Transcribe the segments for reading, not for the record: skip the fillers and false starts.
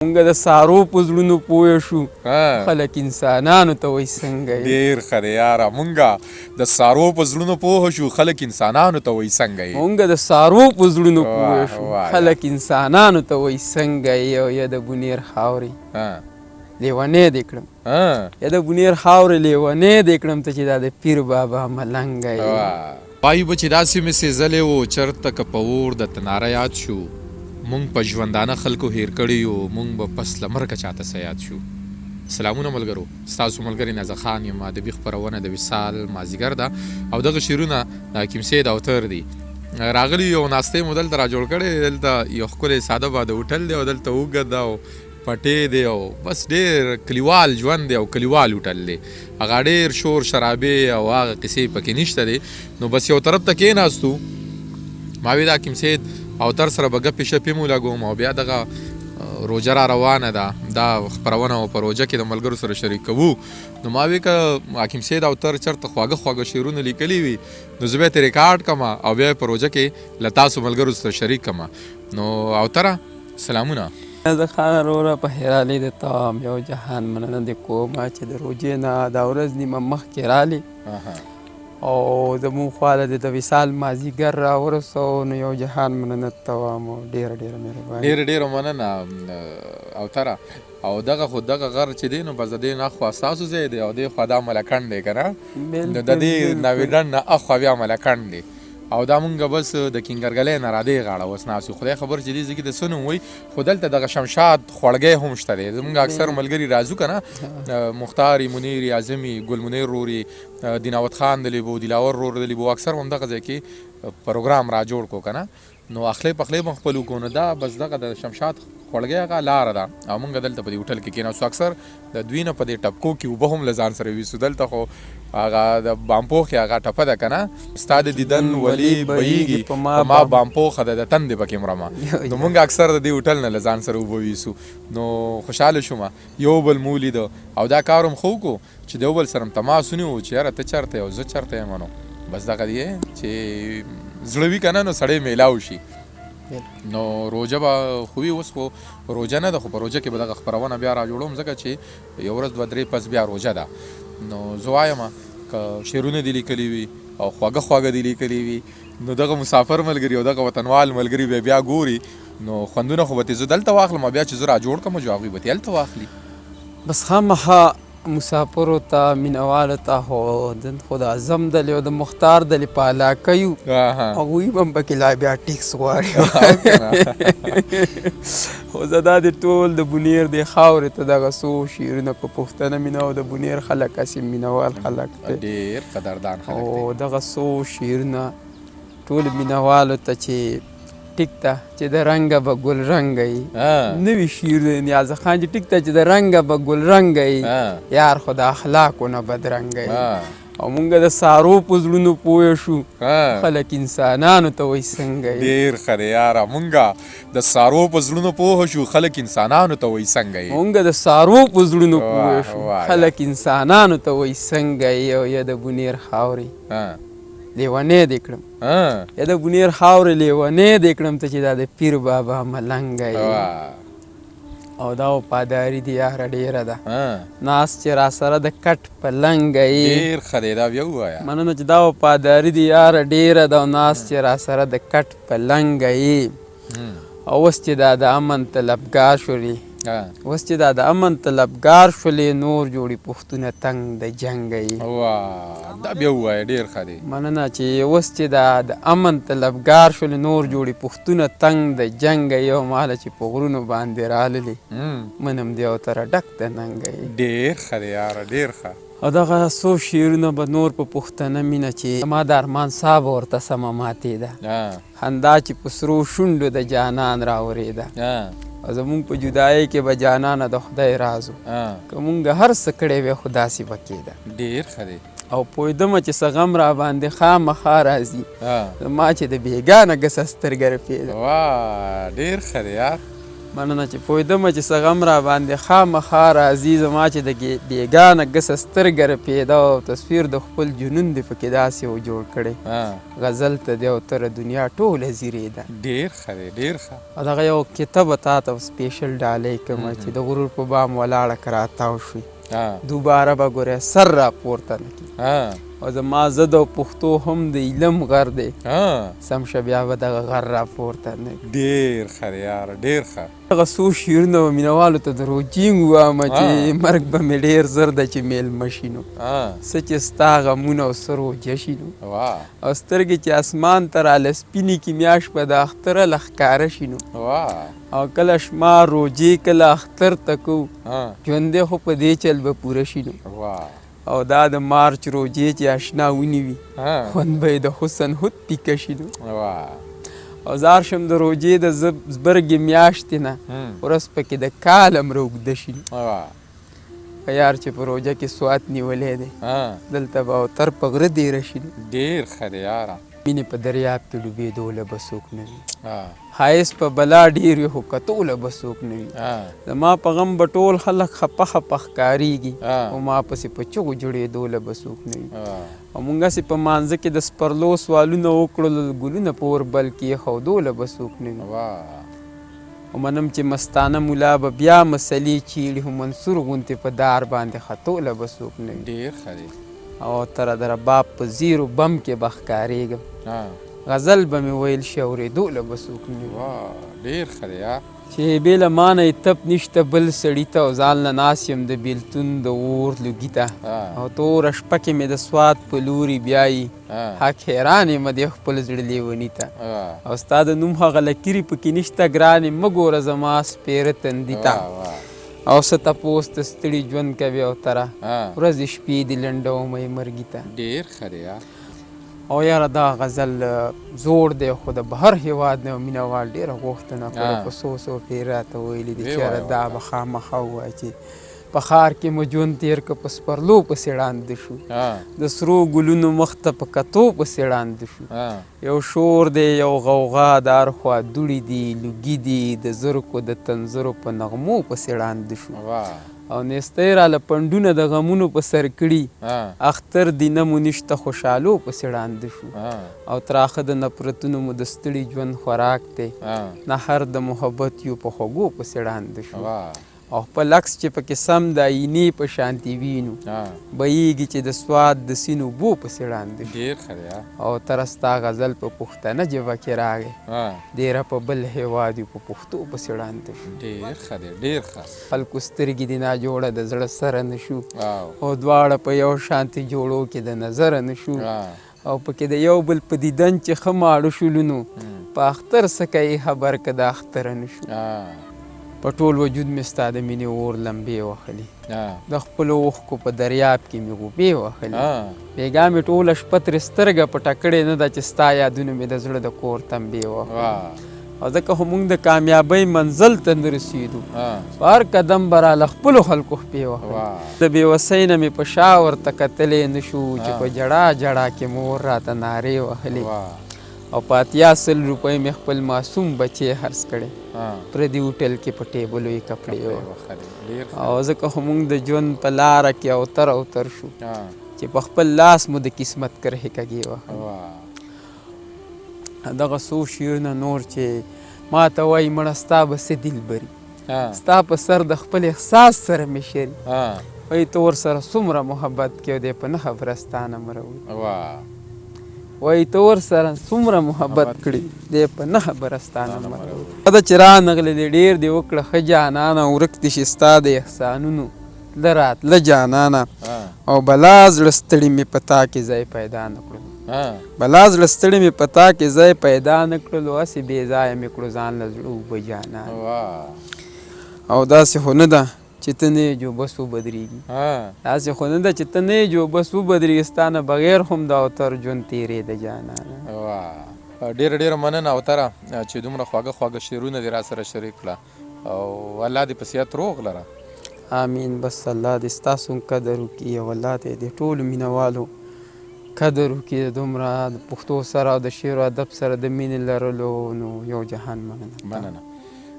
مونږ د سارو په زړونو پوه شو خلک انسانانو ته وایي څنګه یې. ډېر ښه دی یاره، مونږ د سارو په زړونو پوه شو خلک انسانانو ته وایي څنګه یې. مونږ د سارو په زړونو پوه شو خلک انسانانو ته وایي څنګه یې. او یا د بونیر خاورې لیونی دې کړم، یا د بونیر خاورې لیونی دې کړم ته چې دا د پیر بابا ملنګه یې. وایي به چې داسې مې سېزلی و چېرته که په اور د تناره یاد شو، مونږ په ژوندانه خلکو هیر کړي یو، مونږ به پس له مرګه چاته څه یاد شو. سلامونه ملګرو، ستاسو ملګری نازه خان یم. ادبي خپرونه د وصال مازدیګر ده او دغه شعرونه د حکیم سید اوتر دي. راغلي یو ناستې مو دلته را جوړ کړی، دلته یو ښکلی ساده باده هوټل دی او دلته اوږد ده او پټې دی او بس ډېر کلیوال ژوند دی او کلیوال هوټل دی. هغه ډېر شور شرابې او هغه قصې پکې نشته دی. نو بس یو طرف ته کېناستو، ما وی د حکیم سید اوتر سره به ګپې شپې مو لګوم او بیا دغه روژه را روانه ده، دا خپرونه او په روژه کې د ملګرو سره شریکوو. نو ما وی که حکیم سید اوتر چېرته خواږه خواږه شعرونه لیکلي وي نو زه به یې ترې ریکارډ کړم او بیا یې په روژه کې له تاسو ملګرو سره شریک کړم. نو اوتره سلامونه. نازه خان وروره، په حیرانۍ د تام یو جهان مننه دې کومه چې د روژې نه دا ورځ نیمه مخکې رالې او زمونږ خواله د وصال مازدیګر راورسو. نو یو جهان مننه ته وایم او ډېره ډېره مهرباني. ډېره مننه اوتره. او دغه خو دغه غر چې دی نو بس د دې نه اخوا ستاسو ځای دی او دې خوا دا ملکنډ دی که نه، نو د دې ناویډنډ نه اخوا بیا ملکنډ دی او دا مونږ بس د کینګرګلۍ نه را دې غاړه اوس ناست یو. خدای خبر چې دې ځای کې د څه نوم وایي، خو دلته دغه شمشاد خوړګی هم شته دی. زمونږ اکثر ملګري راځو که نه، مختاري، منیر، اعظمي، ګل منیر روري، دیناوت خان د لیبو، دلاور رور د لیبو، اکثر هم دغه ځای کې پروګرام را جوړ کړو که نه. نو اخلی پخلی به خپل وکړو. نو دا بس دغه د شمشاد خوړګۍ هغه لاره ده او مونږ دلته په دې هوټل کې کېناستو. اکثر د دوی نه په دې ټپکو کې اوبه هم له ځان سره ویسو. دلته خو هغه د بامپوخې هغه ټپه ده که نه، ستا د دیدن ولي بهیږي په ما بامپوخه ده د تندې پکې مرمه. نو مونږ اکثر د دې هوټل نه له ځان سره اوبه ویسو. نو خوشحاله شوم، یو بل مو لیده او دا کار هم ښه وکړو چې د یو بل سره تماس ونیو چې یاره ته چېرته یې او زه چېرته یم. نو بس دغه دی چې زړه وي که نه نو سړی میلاو شي. نو روژه به خو وي، اوس خو روژه نه ده، خو په روژه کې به دغه خپرونه بیا را جوړوم ځکه چې یو ورځ دوه درې پس بیا روژه ده. نو زه وایم که شعرونه دې لیکلي وي او خواږه خواږه دې لیکلي وي نو دغه مسافر ملګري او دغه وطنوال ملګري بیا ګوري نو خوندونه خو به ترې زه دلته واخلم او بیا چې زه را جوړ کړم جو هغوی به ترې هلته واخلي. بس خامخا مسافرو ته مینوالو ته خو د اعظم دلې او د مختار دلې په علاقه یو، هغوی به هم پکې لا بیا ټیکس غواړي. خو زه دا د ټول د بونیر د خاورې ته دغه څو شعرونه په پښتنه مینه او د بونیر خلک هسې مینوال خلک دی، ډېر قدردان خلک دی. او دغه څو شعرونه ټول مینوالو ته چې ټیک ته چې د رنګه به ګل رنګه یي، نوي شعر دی نیازه خان چې ټیک ته چې د رنګه به ګل رنګه یي، یار خو د اخلاقو نه بدرنګه یي. او مونږ د سارو په زړونو پوه شو خلک انسانانو ته وایي څنګه یي. ډېر ښه دی یاره، مونږ د سارو په زړونو پوه شو خلک انسانانو ته وایي څنګه یي. مونږ د سارو په زړونو پوه شو خلک انسانانو ته وایي څنګه یي. او یا د بونیر خاورې لیونی دې کړم، یا د بونیر خاورې لیونی دې کړم ته چې دا د پیر بابا ملنګه یي. او دا وفاداري دې یاره ډېره ده، ناست چې را سره د کټ په لنګه یي. ډېر ښه دی، دا بیا ووایه. مننه چې دا وفاداري دې یاره ډېره ده او ناست چې را سره د کټ په لنګه یي. او اوس چې دا د امن طلبګار شولې، اوس چې دا د امن طلبګار شولې، نور جوړي پښتونه تنګ د جنګه یي. دا بیا ووایه، ډېر ښه دی. مننه چې اوس چې دا د امن طلبګار شولې، نور جوړي پښتونه تنګ د جنګه یي. او مهاله چې په غرونو باندې راللې، منم دې اوتره ډک د ننګه یي. ډېر ښه دی یاره، ډېر ښه. او دغه څو شعرونه به نور په پښتنه مینه چې ما د ارمان صاحب ورته سمه ماتېده، خندا چې په سرو شونډو د جانان راورېده. او زمونږ په جدایۍ کې به جانانه د خدای رازو، که مونږ هر څه کړی وی خو داسې به کېده. ډېر ښه دی. او پوهېدمه چې څه غم را باندې خامخا راځي، ما چې د بېګانه ګسه سترګه رپېده. ډېر ښه دی یار. مننه چې پوهېدمه چې څه غم را باندې خامخا راځي زما چې د بېګانه ګسه سترګه را پیدا او تصویر د خپل جنون دې پکې داسې و جوړ کړی غزل ته دې او تره دنیا ټوله زیرېده. ډېر ښه دی ډېر ښه. او دغه یو کتابه تا ته سپېشل ډالۍ کړمه چې د غرور په بام ولاړه که راتاو شوي دوباره به ګورې سر را پورته نه کړي او زما زه د پښتو هم د علم غر دی سم شه بیا به دغه غر را پورته نه کړي. ډېر ښه دی یاره ډېر ښه. هغه څو شعرونه به مینهوالو ته د روجینګ ووایمه چې مرګ به مې ډېر زر ده چې میلمه شي نو څه چې ستا غمونه او څه روجه شي نو او سترګې چې اسمان ته راله سپینې کې میاشت به د اختره له ښکاره شي نو او کله شمار روجې کله اختر ته کوو ژوندی خو په دې چل به پوره شي نو او دا د مارچ روجې چې اشنا ونیوي خوند به یې د حسن هود پیکه شي نو او زار شم د روجې د زبرګې میاشتې نه ورځ پکې د کال امره اوږده شي نو یار چې په روجه کې سوات نیولی دی دلته به اوتر په غره دیره شي نو ډېر ښه دی یاره. مینې په دریاب کې ډوبېدوله به څوک نه وي ښایست په بلا ډېر وي خو کتوله به څوک نه وي زما په غم به ټول خلک خپه خپه ښکارېږي او ما پسې په چغو جوړېدوله به څوک نه وي او موږ هسې په مانځه کې د سپرلو سوالونه وکړل ګلونه په اور بل کې ایښودوله به څوک نه وي او منم چې مستانه ملا به بیا مسلې چیړي خو منصور غوندې په دار باندې خطوله به څوک نه وي. ډېر ښه دی. او تره د رباب په زیرو بم کې به ښکارېږم غزل به مې ویل شي اورېدوله به څوک نه وي. ډېر ښه دی چې بې له مانه یې تپ نشته بل سړي ته او ځان له ناست یم د بېلتون د اور لوګي ته او توره شپه کې مې د سوات په لوري بیایي حق حیران یم دې خپل زړه لیوني ته او ستا د نوم هغه لکیرې پکې نشته ګرانې مه ګوره زما سپېره تندي ته او څه تپوس ته ستړي ژوند کوي او تره ورځې شپې دې لنډومه یې مرګي ته. ډېر ښه دی او یاره دا غزل زوړ دی خو د بهر هېواد نه مینهوال ډېره غوښتنه کړې په څو پېرې راته ویلي دي چې یاره دا به خامخا ووایه چې په ښار کې مو ژوند تېر که په سپرلو پسې ړانده شو د سرو ګلونو مخ ته په کتو پسې ړانده شو یو شور دی یو غوغا د هر خوا دوړې دي لوګي دي د زرکو د تنظرو په نغمو پسې ړانده شو او نیستی راله پنډونه د غمونو په سر کړي اختر دینه مو نشته خوشحالو پسې ړانده شو او تراخه د نفرتونو مو د ستړي ژوند خوراک دی نهر د محبت یو په خوږو پسې ړانده شو او خپل عکس چې پکې سم د آینې په شانتې وینو بهیږي چې د سوات د سیند اوبو پسې ړانده شو او تره ستا غزل په پښتنه ژبه کې راغی ډېره په بل هېواد یو په پښتو پسې ړانده شو. ډېر ښه دی ډېر ښه. خلکو سترګې دې ناجوړه د زړه سره نه شو او دواړه په یو شانتې جوړو کې د نظره نه شو او پکې د یو بل په دیدن چې ښه ماړه شولو نو په اختر څه کوي خبر که د اختره نه شو په ټول وجود مې ستا د مینې اور لمبې وهلې د خپلو اوښکو په دریاب کې مې غوبې وهلې بېګا مې ټوله شپه ترې سترګه پټه کړې نه ده چې ستا یادونه مې د زړه د کور تمبې وهلې او ځکه خو موږ د کامیابۍ منزل ته نه رسېدو په هر قدم به راله خپلو خلکو خپې وهلې د بېوسۍ نه مې په شا ورته کتلی نه شو چې په جړا جړا کې مور راته نارې وهلې او په 80 روپۍ مې خپل معصوم بچی خرڅ کړی پردي هوټل کې په ټیبلو یې کپړې وخلې او ځکه خو موږ د ژوند په لاره کې اوتر شو چې په خپل لاس مو د قسمت کرښې کږې وهلې. دغه څو شعرونه نور چې ما ته وایي مړه ستا به څه دلبري ستا په سر د خپل احساس سره مې شري وایي ته ورسره څومره محبت کې او دی په نه خبره ستا نه مروي وایي ته ورسره څومره محبت کړي دی په نه خبره ستا نه مروي ده چې رانغللې ډېر دې وکړه ښه جانانه ورک دې شي ستا د احسانونو تله راتله جانانه او بلا زړه ستړي مې په تا کې ځای پیدا نه کړلو بلا زړه ستړي مې په تا کې ځای پیدا نه کړلو هسې بې ځایه مې کړو ځان له زړه اوبه جانانه او داسې خو نه ده چې ته نه یې جو بس وبدرېږي داسې خو نه ده چې ته نه یې جو بس وبدرېږي ستا نه بغیر هم د اوتر ژوند تېرېده جانانه. ډېره ډېره مننه اوتره چې دومره خواږه خواږه شعرونه دې را سره شریک کړه او الله دې په صحت روغ لره. آمین. بس الله دې ستاسو قدر وکړي او الله دې د ټولو مینهوالو قدر وکړي دومره د پښتو سره او د شعر او ادب سره د مینې لرلو نو یو جهان مننه.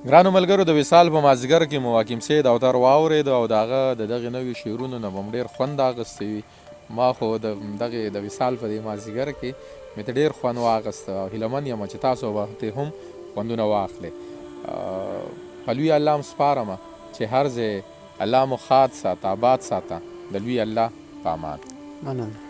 ګرانو ملګرو د وصال په مازدیګر کې مو حکیم سید اوتر واورېد او د هغه د دغې نوي شعرونو نه به م ډېر خوند اخیستی وي. ما خو د دغې د وصال په دې مازدیګر کې مې ته ډېر خوند واخیسته او هیله من یم چې تاسو به ترې هم خوندونه واخلئ. په لوی الله م سپارمه چې هر ځای الله مو ښاد ساته، آباد ساته. د لوی الله په امان. مننه.